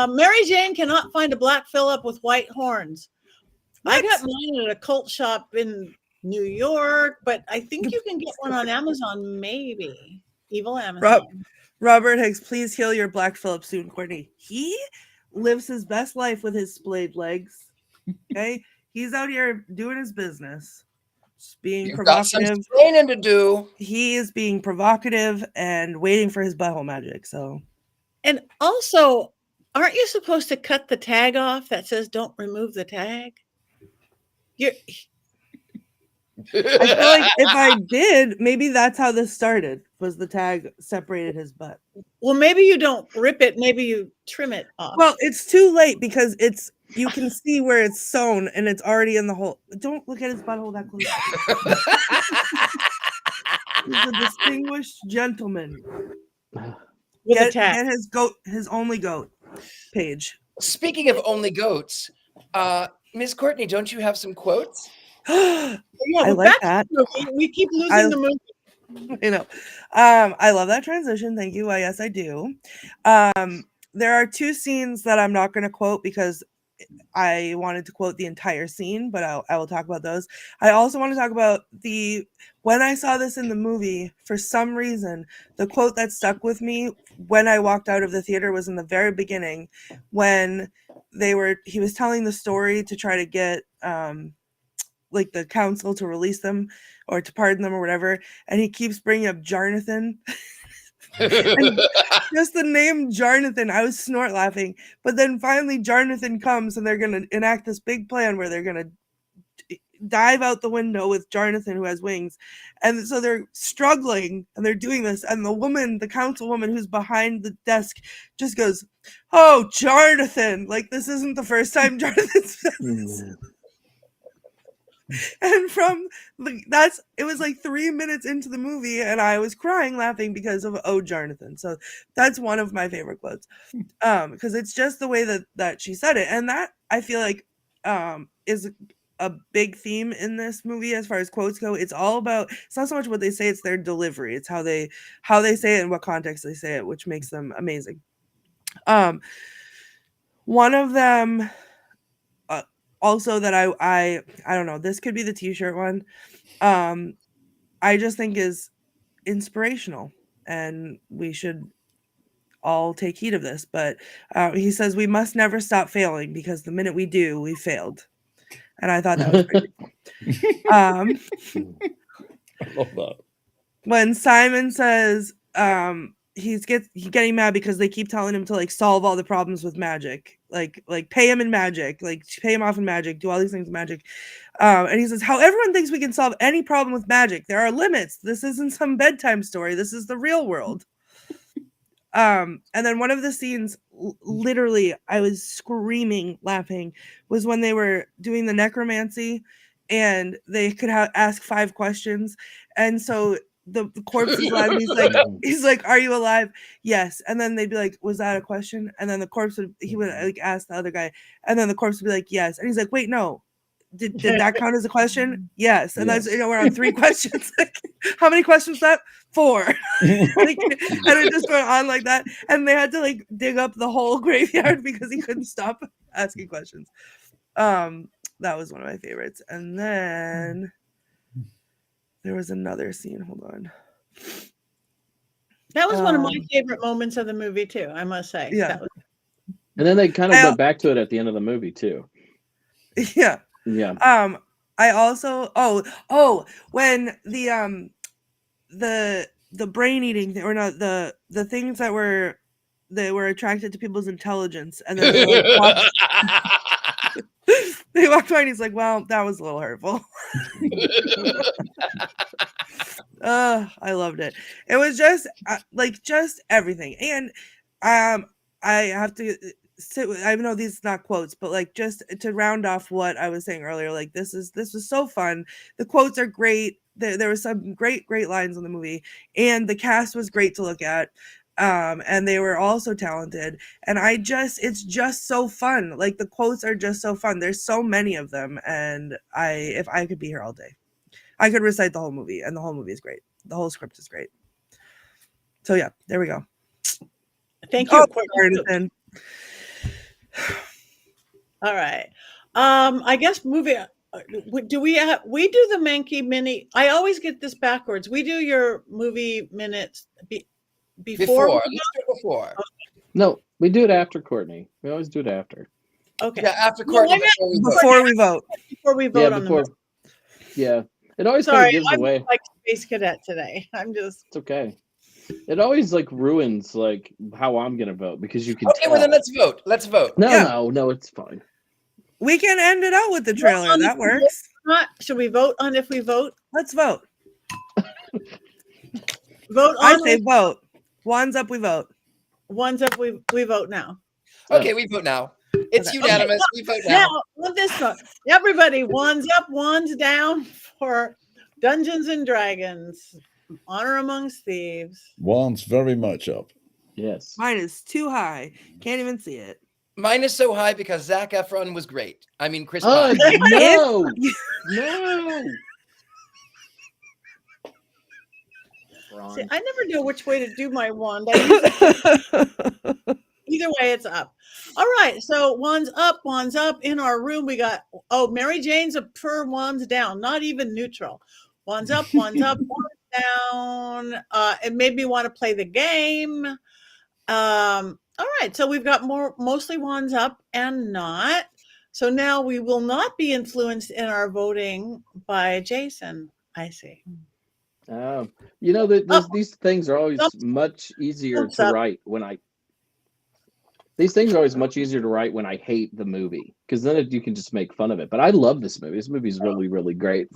Mary Jane cannot find a Black Phillip with white horns. I got mine at a cult shop in New York, but I think you can get one on Amazon, maybe. Evil Amazon. Robert Hicks, please heal your Black Phillip soon, Courtney. He lives his best life with his splayed legs. Okay? He's out here doing his business. Just being provocative. Got some training to do. He is being provocative and waiting for his butthole magic. So, and also, aren't you supposed to cut the tag off that says "Don't remove the tag"? I feel like if I did, maybe that's how this started. Was the tag separated his butt? Well, maybe you don't rip it. Maybe you trim it off. Well, it's too late because you can see where it's sewn and it's already in the hole. Don't look at his butthole that close. He's a distinguished gentleman. Get his only goat page. Speaking of only goats, Miss Courtney, don't you have some quotes? Yeah, I like that. We keep losing the movie. You know, I love that transition. Thank you. Yes, I do. There are two scenes that I'm not going to quote because I wanted to quote the entire scene, but I will talk about those. I also want to talk about when I saw this in the movie, for some reason, the quote that stuck with me when I walked out of the theater was in the very beginning when he was telling the story to try to get like the council to release them or to pardon them or whatever, and he keeps bringing up Jarnathan. And just the name Jarnathan, I was snort laughing. But then finally Jarnathan comes and they're going to enact this big plan where they're going to dive out the window with Jarnathan, who has wings. And so they're struggling and they're doing this. And the councilwoman who's behind the desk just goes, "Oh, Jarnathan." Like, this isn't the first time Jarnathan says this. And it was like 3 minutes into the movie and I was crying laughing because of "Oh, Jarnathan." So that's one of my favorite quotes, because it's just the way that she said it, and that I feel like is a big theme in this movie as far as quotes go. It's not so much what they say, it's their delivery. It's how they say it and what context they say it, which makes them amazing. One of them also that I don't know, this could be the t-shirt one, I just think is inspirational, and we should all take heed of this. But he says, "We must never stop failing, because the minute we do, we failed." And I thought that was pretty I love that. when Simon says he's getting mad because they keep telling him to like solve all the problems with magic, like pay him in magic, like pay him off in magic, do all these things with magic, and he says, "How everyone thinks we can solve any problem with magic. There are limits. This isn't some bedtime story. This is the real world." And then one of the scenes, literally, I was screaming laughing, was when they were doing the necromancy, and they could ask 5 questions, and so the corpse is alive, and he's like, "Are you alive?" "Yes." And then they'd be like, "Was that a question?" And then the corpse would like ask the other guy, and then the corpse would be like, "Yes." And he's like, "Wait, no. Did that count as a question?" "Yes." And that's, we're on 3 questions. Like, how many questions was that? 4. Like, and it just went on like that. And they had to like dig up the whole graveyard because he couldn't stop asking questions. That was one of my favorites. And then there was another scene. Hold on. That was one of my favorite moments of the movie too, I must say. Yeah. And then they kind of went back to it at the end of the movie too. Yeah. Yeah. I also when the brain eating or not the things that were attracted to people's intelligence, and then they like they walked by and he's like, "Well, that was a little hurtful." I loved it. It was just just everything. And I have to I know these are not quotes, but like just to round off what I was saying earlier, like this was so fun. The quotes are great. There were some great lines in the movie, and the cast was great to look at. And they were also talented, and it's just so fun. Like, the quotes are just so fun. There's so many of them, and if I could be here all day, I could recite the whole movie, and the whole movie is great. The whole script is great. So yeah, there we go. Thank you. Courtney. All right. I guess moving. Do we do the Mankey mini? I always get this backwards. We do your movie minutes before. Let's do it before. Okay. No, we do it after Courtney. We always do it after. Okay. Yeah, after Courtney. Before we vote. Before we vote on the. Yeah, it always Sorry, kind of gives I'm away. like Space Cadet today. It's okay. It always like ruins like how I'm gonna vote, because you can. Okay, well then let's vote. No, it's fine. We can end it out with the trailer. That works. Should we vote on if we vote? Let's vote. Vote on. I say vote. One's up, we vote. One's up, we vote now. Okay, we vote now. It's unanimous. We vote now. Now, on this one, everybody, one's up, one's down for Dungeons and Dragons. Honor Amongst Thieves. One's very much up. Yes. Mine is too high. Can't even see it. Mine is so high because Zac Efron was great. I mean, Chris. No. No. See, I never know which way to do my wand. Either way, it's up. All right. So one's up, one's up. In our room, we got, Mary Jane's a per, one's down, not even neutral. One's up, one's down. It made me want to play the game. All right. So we've got mostly ones up and not. So now we will not be influenced in our voting by Jason. I see. These things are always much easier to write These things are always much easier to write when I hate the movie, because then you can just make fun of it. But I love this movie. This movie is really, really great.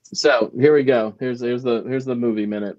So here we go. Here's the movie minute.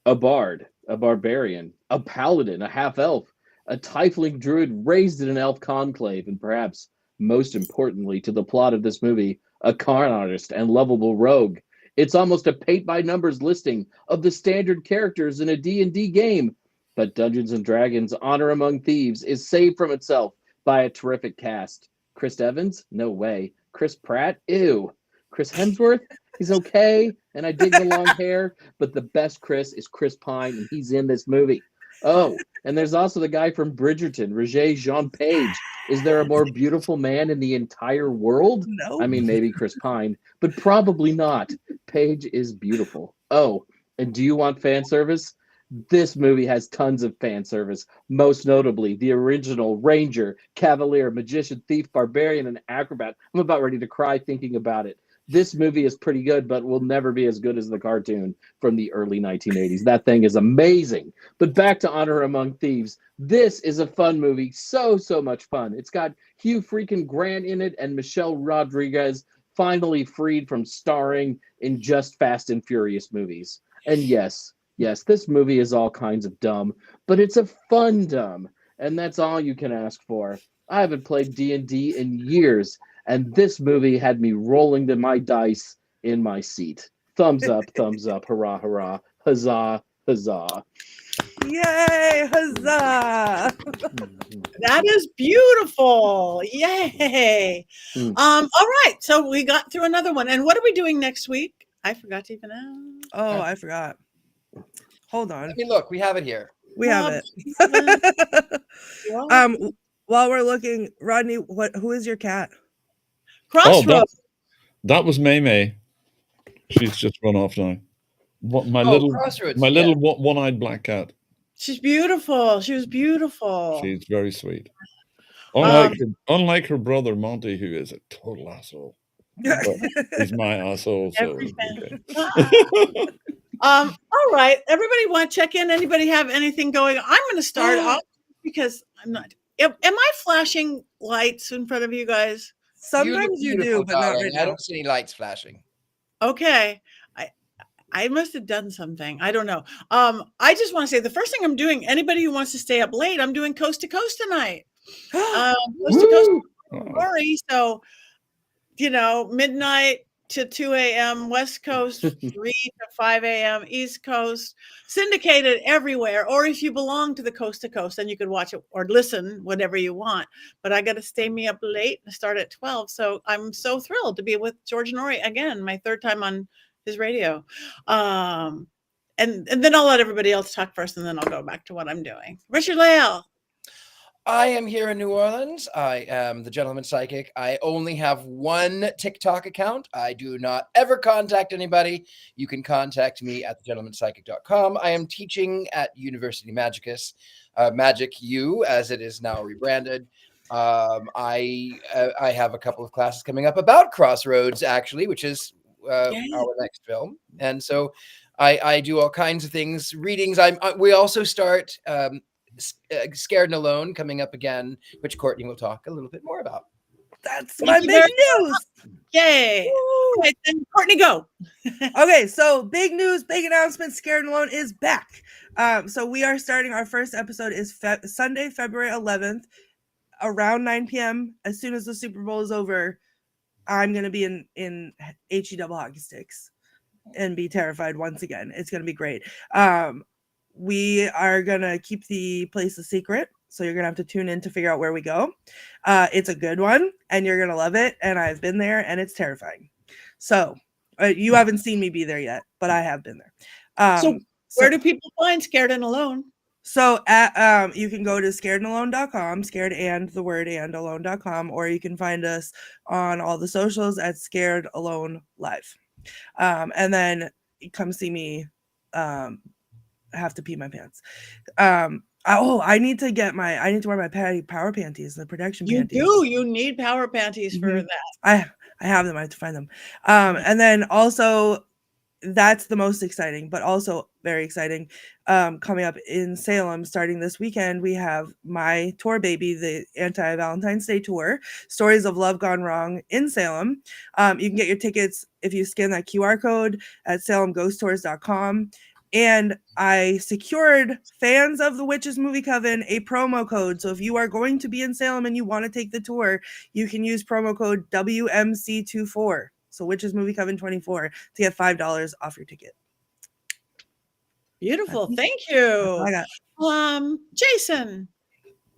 A bard, a barbarian, a paladin, a half-elf, a tiefling druid raised in an elf conclave, and perhaps most importantly to the plot of this movie, a con artist and lovable rogue. It's almost a paint-by-numbers listing of the standard characters in a D&D game. But Dungeons & Dragons Honor Among Thieves is saved from itself by a terrific cast. Chris Evans? No way. Chris Pratt? Ew. Chris Hemsworth? He's okay, and I dig the long hair, but the best Chris is Chris Pine, and he's in this movie. Oh, and there's also the guy from Bridgerton, Regé-Jean Page. Is there a more beautiful man in the entire world? No. I mean, maybe Chris Pine, but probably not. Page is beautiful. Oh, and do you want fan service? This movie has tons of fan service, most notably the original Ranger, Cavalier, Magician, Thief, Barbarian, and Acrobat. I'm about ready to cry thinking about it. This movie is pretty good, but will never be as good as the cartoon from the early 1980s. That thing is amazing. But back to Honor Among Thieves. This is a fun movie. So much fun. It's got Hugh freaking Grant in it and Michelle Rodriguez, finally freed from starring in just Fast and Furious movies. And yes, this movie is all kinds of dumb, but it's a fun dumb, and that's all you can ask for. I haven't played D&D in years, and this movie had me rolling my dice in my seat. Thumbs up, hurrah, hurrah, huzzah, huzzah. Yay, huzzah. That is beautiful. Yay. All right. So we got through another one. And what are we doing next week? I forgot to even ask. Oh, I forgot. Hold on. I mean, look, we have it here. We have it. While we're looking, Rodney, who is your cat? Crossroads. That was May. She's just run off now. My little one-eyed black cat. She's beautiful. She was beautiful. She's very sweet. Unlike her brother Monty, who is a total asshole. He's my asshole. So okay. All right. Everybody want to check in? Anybody have anything going? I'm going to start off because I'm not. Am I flashing lights in front of you guys? Sometimes you do, but not right now. I don't see any lights flashing. Okay. I must have done something. I don't know. I just want to say the first thing I'm doing, anybody who wants to stay up late, I'm doing Coast to Coast tonight. Coast to Coast. Sorry. So, midnight to 2 a.m. West Coast, 3 to 5 a.m. East Coast, syndicated everywhere. Or if you belong to the Coast to Coast, then you could watch it or listen, whatever you want. But I got to stay me up late and start at 12. So I'm so thrilled to be with George Norrie again, my third time on his radio. And then I'll let everybody else talk first, and then I'll go back to what I'm doing. Richard-Lael. I am here in New Orleans. I am the Gentleman Psychic. I only have one TikTok account. I do not ever contact anybody. You can contact me at thegentlemanpsychic.com. I am teaching at University Magicus, Magic U, as it is now rebranded. I have a couple of classes coming up about Crossroads, actually, which is our next film. And so I do all kinds of things, readings. We also start Scared and Alone coming up again, which Courtney will talk a little bit more about. That's my big news. Yay. Okay, then Courtney, go. Okay, so big news, big announcement. Scared and Alone is back. So we are starting, our first episode is Sunday, February 11th, around 9 p.m. As soon as the Super Bowl is over, I'm going to be in HE double hockey sticks and be terrified once again. It's going to be great. We are going to keep the place a secret, so you're going to have to tune in to figure out where we go. It's a good one, and you're going to love it, and I've been there, and it's terrifying. So you haven't seen me be there yet, but I have been there. So where do people find Scared and Alone? So you can go to scaredandalone.com, scared and the word and alone.com, or you can find us on all the socials at Scared Alone Live. And then come see me. I have to pee my pants. I need to wear my power panties, the protection panties. You need power panties for that. I have them. I have to find them. And then also, that's the most exciting, but also very exciting. Coming up in Salem starting this weekend, we have my tour baby, the anti-Valentine's Day tour, Stories of Love Gone Wrong in Salem. You can get your tickets if you scan that QR code at salemghosttours.com. And I secured fans of the Witches Movie Coven a promo code. So if you are going to be in Salem and you want to take the tour, you can use promo code WMC24. So Witches Movie Coven 24 to get $5 off your ticket. Beautiful. Thank you. Jason.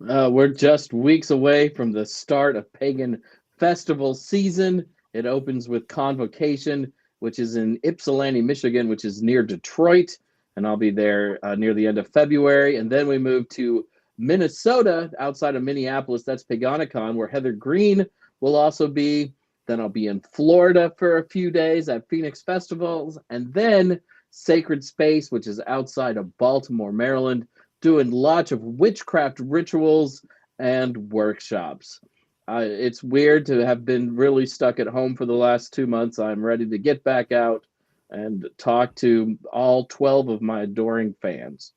We're just weeks away from the start of Pagan Festival season. It opens with Convocation, which is in Ypsilanti, Michigan, which is near Detroit. And I'll be there near the end of February. And then we move to Minnesota, outside of Minneapolis. That's Paganicon, where Heather Greene will also be. Then I'll be in Florida for a few days at Phoenix Festivals. And then Sacred Space, which is outside of Baltimore, Maryland, doing lots of witchcraft rituals and workshops. It's weird to have been really stuck at home for the last 2 months. I'm ready to get back out and talk to all 12 of my adoring fans.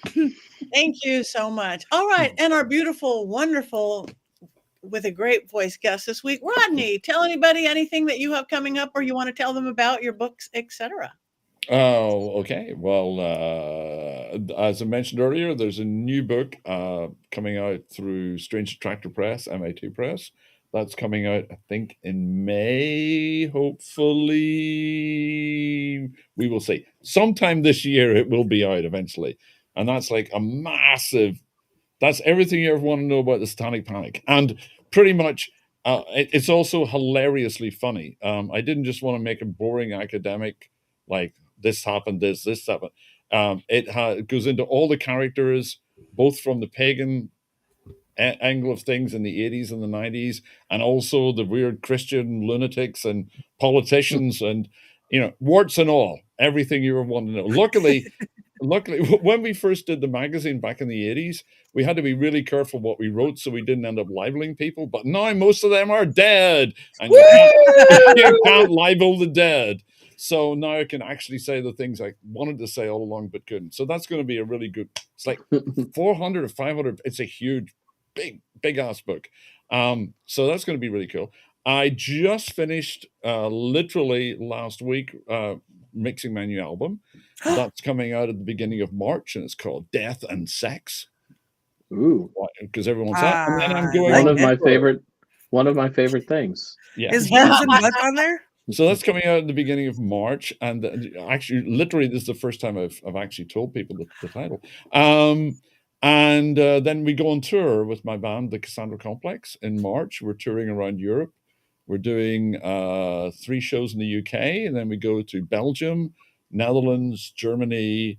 Thank you so much. All right. And our beautiful, wonderful, with a great voice guest this week, Rodney. Tell anybody anything that you have coming up or you want to tell them about your books, etc. Oh, okay. Well, as I mentioned earlier, there's a new book coming out through Strange Attractor Press, MA2 Press. That's coming out, I think, in May. Hopefully, we will see. Sometime this year, it will be out eventually. And that's like a massive, that's everything you ever want to know about the Satanic Panic. And pretty much, it's also hilariously funny. I didn't just want to make a boring academic, like, this happened, this happened. It goes into all the characters, both from the pagan angle of things in the 80s and the 90s, and also the weird Christian lunatics and politicians and, warts and all, everything you ever want to know. Luckily, when we first did the magazine back in the 80s, we had to be really careful what we wrote so we didn't end up libeling people. But now most of them are dead, and you can't libel the dead. So now I can actually say the things I wanted to say all along but couldn't. So that's going to be a really good, it's like 400 or 500. It's a huge, big ass book. So that's going to be really cool. I just finished literally last week mixing my new album. That's coming out at the beginning of March, and it's called Death and Sex. Ooh, because everyone's that. And then I'm going one of my favorite things. Yeah. Is Boobs and Butts on there? So that's coming out at the beginning of March, and actually, literally, this is the first time I've actually told people the title. And then we go on tour with my band, the Cassandra Complex, in March. We're touring around Europe. We're doing 3 shows in the UK, and then we go to Belgium, Netherlands, Germany,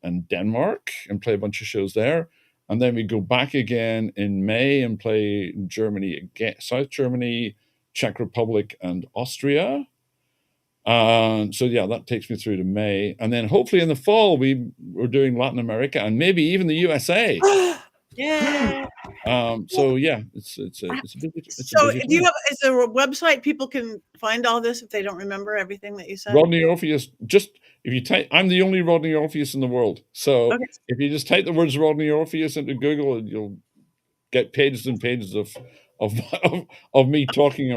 and Denmark, and play a bunch of shows there. And then we go back again in May and play in Germany again, South Germany, Czech Republic, and Austria. So yeah, that takes me through to May, and then hopefully in the fall we're doing Latin America and maybe even the USA. Yeah. So yeah, it's a busy. So do you have? Is there a website people can find all this if they don't remember everything that you said? Rodney Orpheus. Just if you type, I'm the only Rodney Orpheus in the world. So if you just type the words Rodney Orpheus into Google, you'll get pages and pages of me talking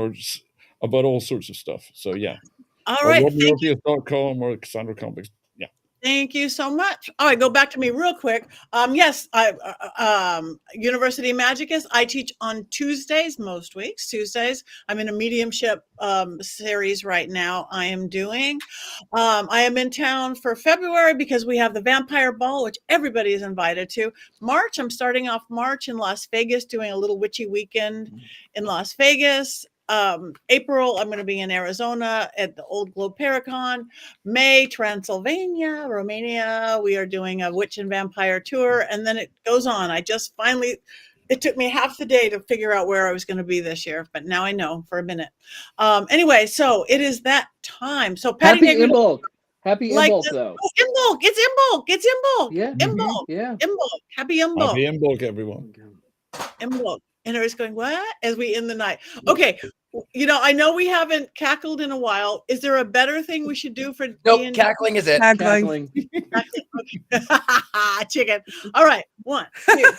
about all sorts of stuff. So yeah. All right. RodneyOrpheus.com or Cassandra Complex. Yeah. Thank you so much. All right, go back to me real quick. Yes, University Magicus. I teach on Tuesdays, most weeks. Tuesdays. I'm in a mediumship series right now. I am doing. I am in town for February because we have the Vampire Ball, which everybody is invited to. March, I'm starting off March in Las Vegas, doing a little witchy weekend in Las Vegas. April, I'm going to be in Arizona at the Old Globe Paracon. May, Transylvania, Romania. We are doing a witch and vampire tour, and then it goes on. I just finally, it took me half the day to figure out where I was going to be this year, but now I know for a minute. Anyway, so it is that time. So Patti Happy Negri, Imbolc. Happy Imbolc, though. Imbolc. It's Imbolc. It's Imbolc. Yeah. Imbolc. Yeah. Imbolc. Happy Imbolc. Happy Imbolc, everyone. Imbolc. And everybody's going, what? As we end the night. Okay. You know, I know we haven't cackled in a while. Is there a better thing we should do for Nope, cackling is it. Cackling. Chicken. All right. 1, 2.